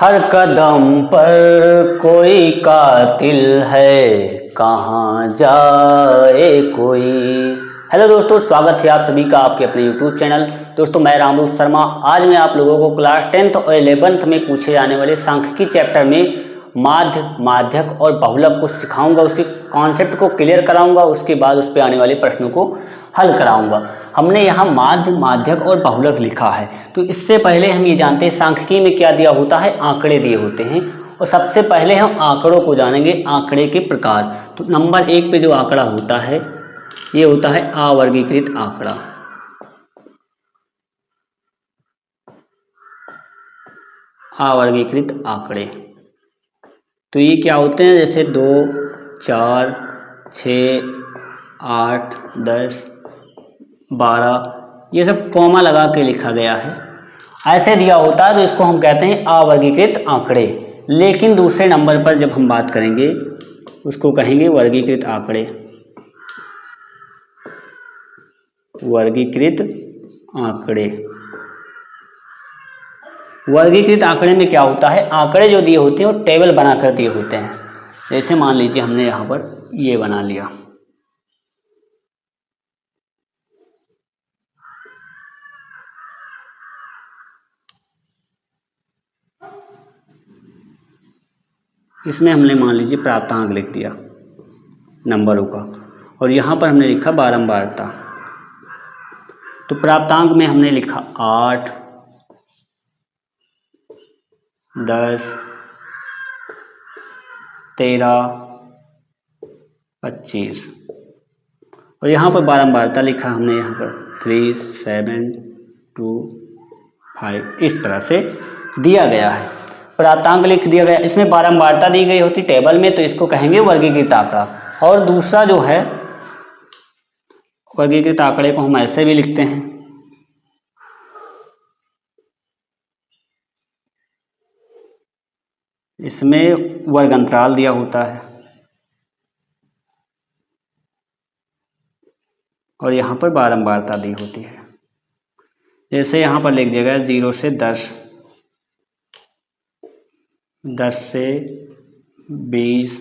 हर कदम पर कोई कातिल है, कहाँ जाए कोई। हेलो दोस्तों, स्वागत है आप सभी का आपके अपने यूट्यूब चैनल। दोस्तों मैं रामरूप शर्मा। आज मैं आप लोगों को क्लास 10th और 11th में पूछे जाने वाले सांख्यिकी चैप्टर में माध्य, माध्यक और बहुलक को सिखाऊंगा, उसके कॉन्सेप्ट को क्लियर कराऊंगा, उसके बाद उस पर आने वाले प्रश्नों को हल कराऊंगा। हमने यहाँ माध्य, माध्यक और बहुलक लिखा है, तो इससे पहले हम ये जानते हैं सांख्यिकी में क्या दिया होता है, आंकड़े दिए होते हैं। और सबसे पहले हम आंकड़ों को जानेंगे, आंकड़े के प्रकार। तो नंबर 1 पे जो आंकड़ा होता है ये होता है अवर्गीकृत आंकड़ा। अवर्गीकृत आंकड़े तो ये क्या होते हैं, जैसे 2, 4, 6, 8, 10, 12, ये सब कॉमा लगा के लिखा गया है। ऐसे दिया होता है तो इसको हम कहते हैं अवर्गीकृत आंकड़े। लेकिन दूसरे नंबर पर जब हम बात करेंगे उसको कहेंगे वर्गीकृत आंकड़े। वर्गीकृत आंकड़े। वर्गीकृत आंकड़े में क्या होता है, आंकड़े जो दिए होते हैं वो टेबल बनाकर दिए होते हैं। जैसे मान लीजिए हमने यहाँ पर ये बना लिया, इसमें हमने मान लीजिए प्राप्तांक लिख दिया नंबरों का, और यहाँ पर हमने लिखा बारंबारता। तो प्राप्तांक में हमने लिखा 8, 10, 13, 25, और यहाँ पर बारंबारता लिखा हमने, यहाँ पर 3, 7, 2, 5, इस तरह से दिया गया है। प्राप्तांक लिख दिया गया, इसमें बारंबारता दी गई होती टेबल में, तो इसको कहेंगे वर्गीकृत आंकड़ा। और दूसरा जो है वर्गीकृत आंकड़े को हम ऐसे भी लिखते हैं, इसमें वर्ग अंतराल दिया होता है और यहाँ पर बारंबारता दी होती है। जैसे यहाँ पर लिख दिया गया 0 से 10, 10 से 20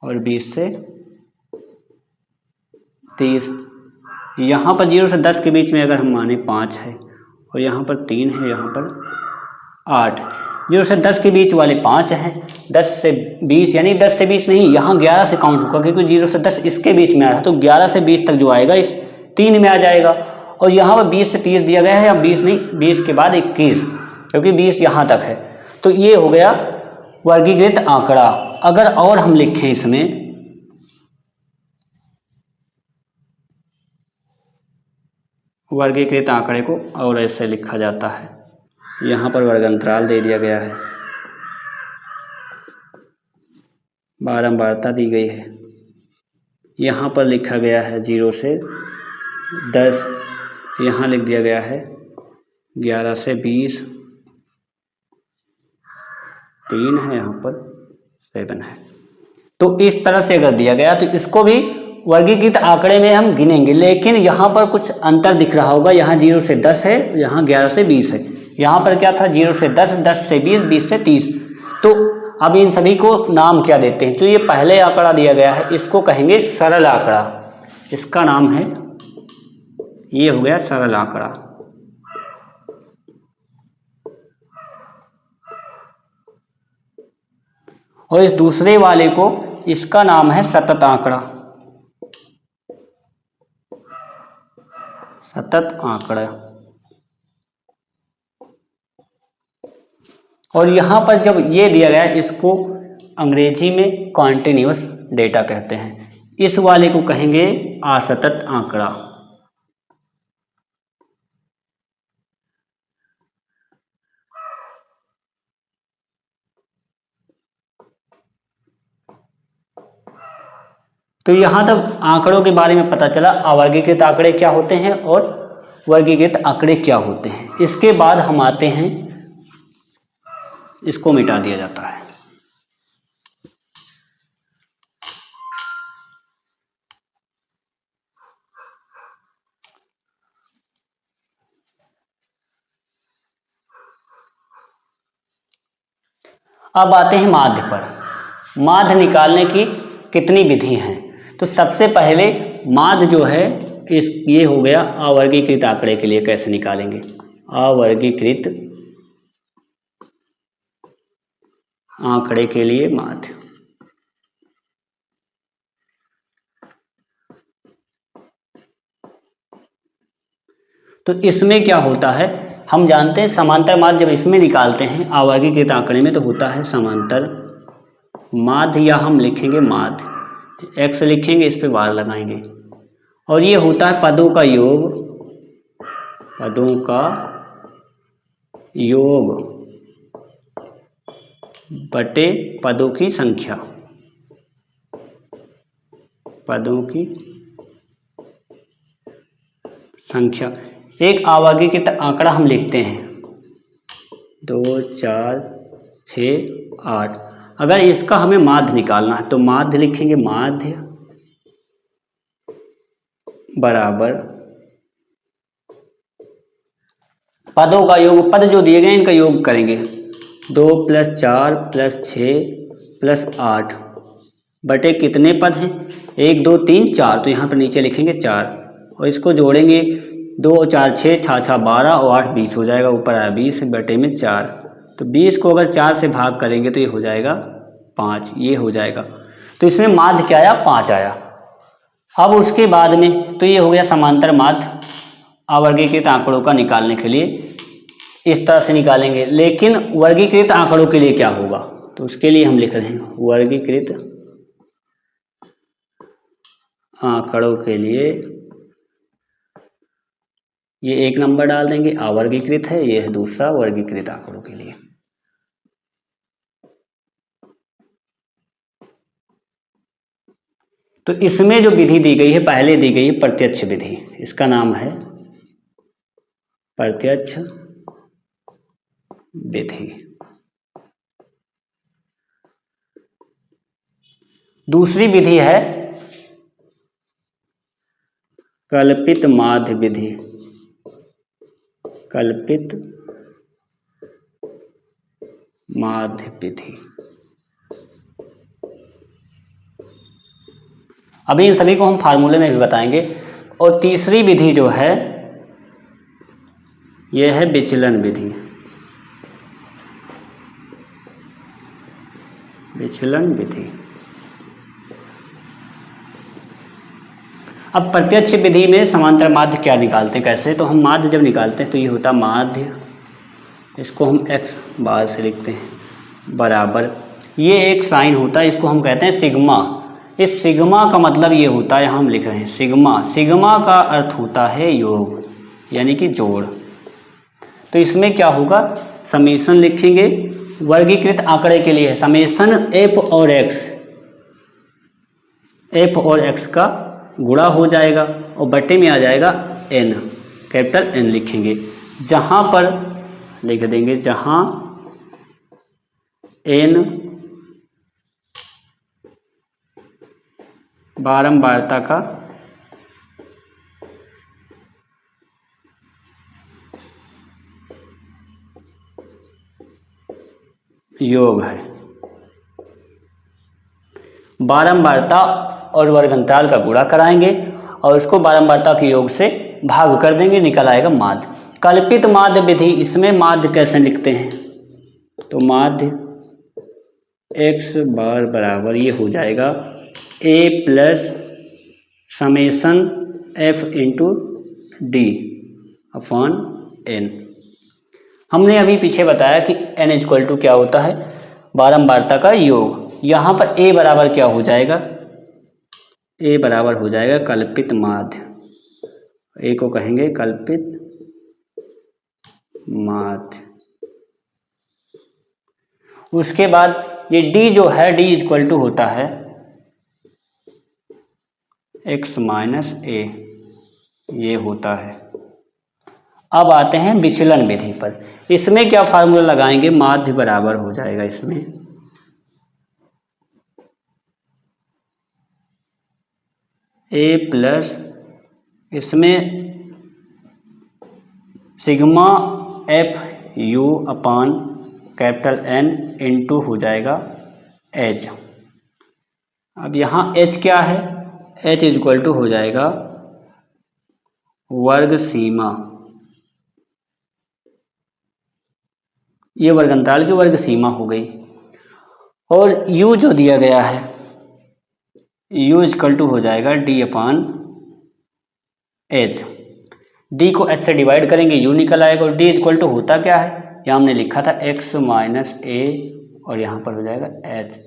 और 20 से 30। यहाँ पर 0 से 10 के बीच में अगर हम माने 5 है और यहाँ पर 3 है, यहाँ पर 8। 0 से 10 के बीच वाले 5 हैं, 10 से 20 यानी 10 से 20 नहीं, यहाँ 11 से काउंट होगा, क्योंकि 0 से 10 इसके बीच में आया था, तो 11 से 20 तक जो आएगा इस 3 में आ जाएगा। और यहाँ पर 20 से 30 दिया गया है, या 20 नहीं, 20 के बाद 21, क्योंकि 20 यहाँ तक है। तो ये हो गया वर्गीकृत आंकड़ा। अगर और हम लिखें इसमें, वर्गीकृत आंकड़े को और ऐसे लिखा जाता है, यहाँ पर वर्ग अंतराल दे दिया गया है, बारंबारता दी गई है, यहाँ पर लिखा गया है 0 से 10, यहाँ लिख दिया गया है 11 से 20, 3 है, यहाँ पर 7 है। तो इस तरह से अगर दिया गया तो इसको भी वर्गीकृत आंकड़े में हम गिनेंगे। लेकिन यहाँ पर कुछ अंतर दिख रहा होगा, यहाँ 0 से 10 है, यहाँ 11 से 20 है। यहाँ पर क्या था, 0 से 10, 10 से 20, 20 से 30। तो अब इन सभी को नाम क्या देते हैं, जो ये पहले आंकड़ा दिया गया है इसको कहेंगे सरल आंकड़ा। इसका नाम है, ये हो गया सरल आंकड़ा। और इस दूसरे वाले को, इसका नाम है सतत आंकड़ा। सतत आंकड़ा। और यहाँ पर जब ये दिया गया है, इसको अंग्रेजी में कॉन्टिन्यूअस डेटा कहते हैं, इस वाले को कहेंगे असतत आंकड़ा। तो यहाँ तक आंकड़ों के बारे में पता चला, अवर्गीकृत आंकड़े क्या होते हैं और वर्गीकृत आंकड़े क्या होते हैं। इसके बाद हम आते हैं, इसको मिटा दिया जाता है। अब आते हैं माध्य पर। माध्य निकालने की कितनी विधि हैं? तो सबसे पहले माध्य जो है ये हो गया अवर्गीकृत आंकड़े के लिए। कैसे निकालेंगे? अवर्गीकृत आंकड़े के लिए माध्य। तो इसमें क्या होता है, हम जानते हैं समांतर माध्य जब इसमें निकालते हैं अवर्गीकृत आंकड़े में तो होता है समांतर माध्य, या हम लिखेंगे माध्य, x लिखेंगे, इस पे बार लगाएंगे, और ये होता है पदों का योग, पदों का योग बटे पदों की संख्या, पदों की संख्या। एक अवर्गीकृत आंकड़ा हम लिखते हैं 2, 4, 6, 8। अगर इसका हमें माध्य निकालना है तो माध्य लिखेंगे, माध्य बराबर पदों का योग, पद जो दिए गए इनका योग करेंगे, 2 + 4 + 6 + 8 बटे कितने पद हैं, 1, 2, 3, 4, तो यहाँ पर नीचे लिखेंगे 4 और इसको जोड़ेंगे, 2, 4, 6, 6, 12 और 8, 20 हो जाएगा, ऊपर आया 20 बटे में 4। तो 20 को अगर 4 से भाग करेंगे तो ये हो जाएगा 5, ये हो जाएगा। तो इसमें माध्य क्या आया? 5 आया। अब उसके बाद में तो ये हो गया समांतर माध्य अवर्गीकृत आंकड़ों का निकालने के लिए इस तरह से निकालेंगे। लेकिन वर्गीकृत आंकड़ों के लिए क्या होगा? तो उसके लिए हम लिख रहे हैं वर्गीकृत आंकड़ों के लिए ये 1 नंबर डाल देंगे, अवर्गीकृत है, ये है दूसरा वर्गीकृत आंकड़ों के लिए। तो इसमें जो विधि दी गई है, पहले दी गई है प्रत्यक्ष विधि, इसका नाम है प्रत्यक्ष विधि। दूसरी विधि है कल्पित माध्य विधि, कल्पित माध्य विधि। अभी इन सभी को हम फार्मूले में भी बताएंगे। और तीसरी विधि जो है यह है विचलन विधि, विचलन विधि। अब प्रत्यक्ष विधि में समांतर माध्य क्या निकालते हैं, कैसे? तो हम माध्य जब निकालते हैं तो ये होता माध्य, इसको हम x बार से लिखते हैं, बराबर ये एक साइन होता है, इसको हम कहते हैं सिग्मा। इस सिग्मा का मतलब ये होता है, हम लिख रहे हैं सिग्मा, सिग्मा का अर्थ होता है योग, यानी कि जोड़। तो इसमें क्या होगा, समेसन लिखेंगे, वर्गीकृत आंकड़े के लिए समेसन f और x, f और x का गुणा हो जाएगा और बटे में आ जाएगा n, कैपिटल N लिखेंगे, जहां पर लिख देंगे जहां n बारंबारता का योग है। बारंबारता और वर्गांतराल का गुणा कराएंगे और इसको बारंबारता के योग से भाग कर देंगे, निकल आएगा माध्य। कल्पित माध्य विधि, इसमें माध्य कैसे लिखते हैं? तो माध्य x बार बराबर ये हो जाएगा a plus summation f into D upon n। हमने अभी पीछे बताया कि n इक्वल टू क्या होता है, बारंबारता का योग। यहाँ पर a बराबर क्या हो जाएगा, a बराबर हो जाएगा कल्पित माध्य, a को कहेंगे कल्पित माध्य। उसके बाद ये d जो है, d इक्वल टू होता है x माइनस a, ये होता है। अब आते हैं विचलन विधि पर। इसमें क्या फार्मूला लगाएंगे, माध्य बराबर हो जाएगा इसमें a प्लस इसमें सिग्मा f u अपान कैपिटल N इंटू हो जाएगा एच। अब यहाँ एच क्या है, एच इज इक्वल टू हो जाएगा वर्ग सीमा, ये वर्ग अंतराल की वर्ग सीमा हो गई। और u जो दिया गया है, u इक्वल टू हो जाएगा d अपान एच। d को h से डिवाइड करेंगे u निकल आएगा, और d इक्वल टू होता क्या है, यहाँ हमने लिखा था x माइनस ए और यहाँ पर हो जाएगा h,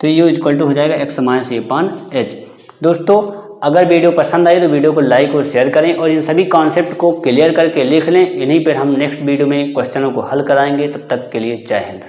तो u इक्वल टू हो जाएगा x माइनस ए अपान एच। दोस्तों अगर वीडियो पसंद आई तो वीडियो को लाइक और शेयर करें, और इन सभी कॉन्सेप्ट को क्लियर करके लिख लें। इन्हीं पर हम नेक्स्ट वीडियो में क्वेश्चनों को हल कराएंगे। तब तक के लिए जय हिंद।